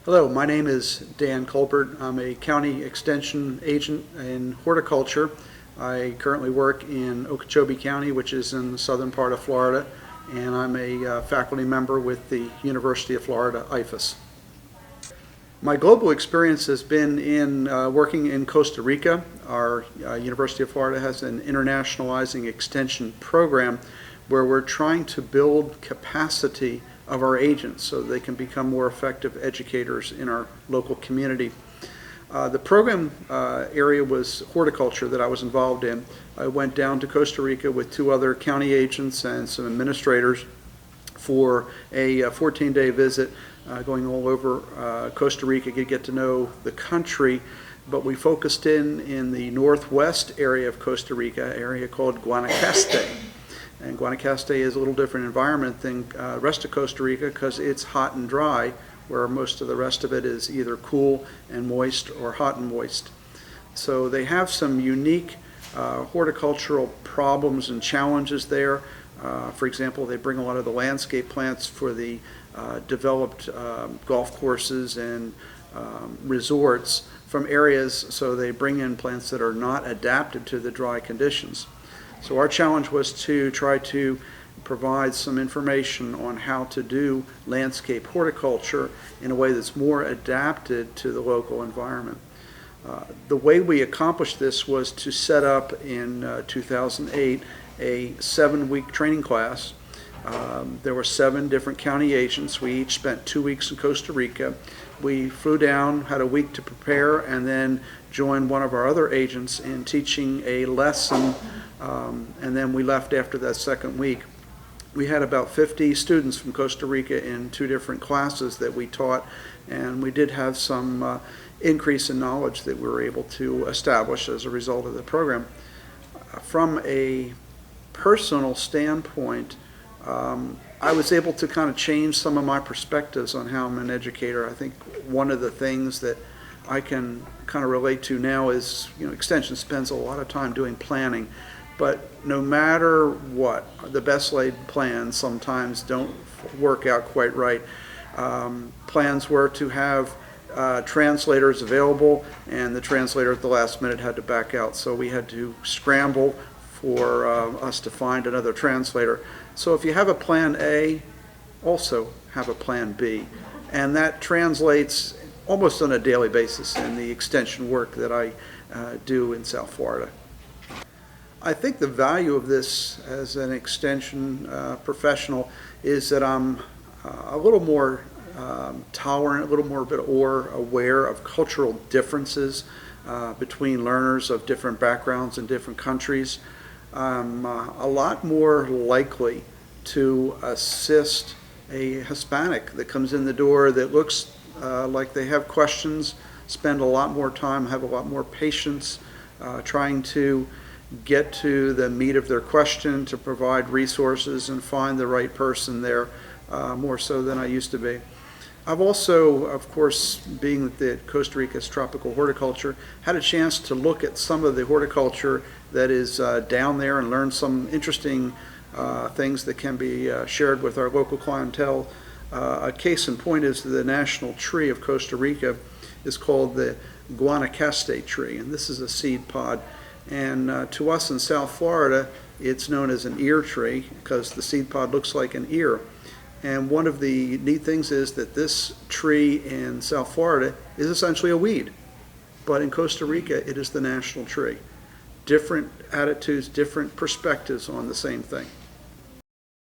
Hello, my name is Dan Colbert. I'm a county extension agent in horticulture. I currently work in Okeechobee County, which is in the southern part of Florida, and I'm a faculty member with the University of Florida, IFAS. My global experience has been in working in Costa Rica. Our University of Florida has an internationalizing extension program where we're trying to build capacity of our agents so they can become more effective educators in our local community. The program area was horticulture that I was involved in. I went down to Costa Rica with two other county agents and some administrators for a 14-day visit, going all over Costa Rica to get to know the country. But we focused in the northwest area of Costa Rica, an area called Guanacaste. And Guanacaste is a little different environment than the rest of Costa Rica because it's hot and dry, where most of the rest of it is either cool and moist or hot and moist. So they have some unique horticultural problems and challenges there. For example, they bring a lot of the landscape plants for the developed golf courses and resorts from areas, so they bring in plants that are not adapted to the dry conditions. So our challenge was to try to provide some information on how to do landscape horticulture in a way that's more adapted to the local environment. The way we accomplished this was to set up in 2008 a 7-week training class. There were 7 different county agents. We each spent 2 weeks in Costa Rica. We flew down, had a week to prepare, and then joined one of our other agents in teaching a lesson, and then we left after that second week. We had about 50 students from Costa Rica in 2 different classes that we taught, and we did have some increase in knowledge that we were able to establish as a result of the program. From a personal standpoint, I was able to kind of change some of my perspectives on how I'm an educator. I think one of the things that I can kind of relate to now is, extension spends a lot of time doing planning, but no matter what, the best laid plans sometimes don't work out quite right. Plans were to have translators available, and the translator at the last minute had to back out, so we had to scramble for us to find another translator. So if you have a plan A, also have a plan B. And that translates almost on a daily basis in the extension work that I do in South Florida. I think the value of this as an extension professional is that I'm a little more tolerant, a little more aware of cultural differences between learners of different backgrounds and different countries. I'm a lot more likely to assist a Hispanic that comes in the door that looks like they have questions, spend a lot more time, have a lot more patience trying to get to the meat of their question, to provide resources and find the right person there, more so than I used to be. I've also, of course, being that Costa Rica's tropical horticulture, had a chance to look at some of the horticulture that is down there and learn some interesting things that can be shared with our local clientele. A case in point is the national tree of Costa Rica is called the Guanacaste tree, and this is a seed pod. And to us in South Florida, it's known as an ear tree because the seed pod looks like an ear. And one of the neat things is that this tree in South Florida is essentially a weed, but in Costa Rica it is the national tree. Different attitudes, different perspectives on the same thing.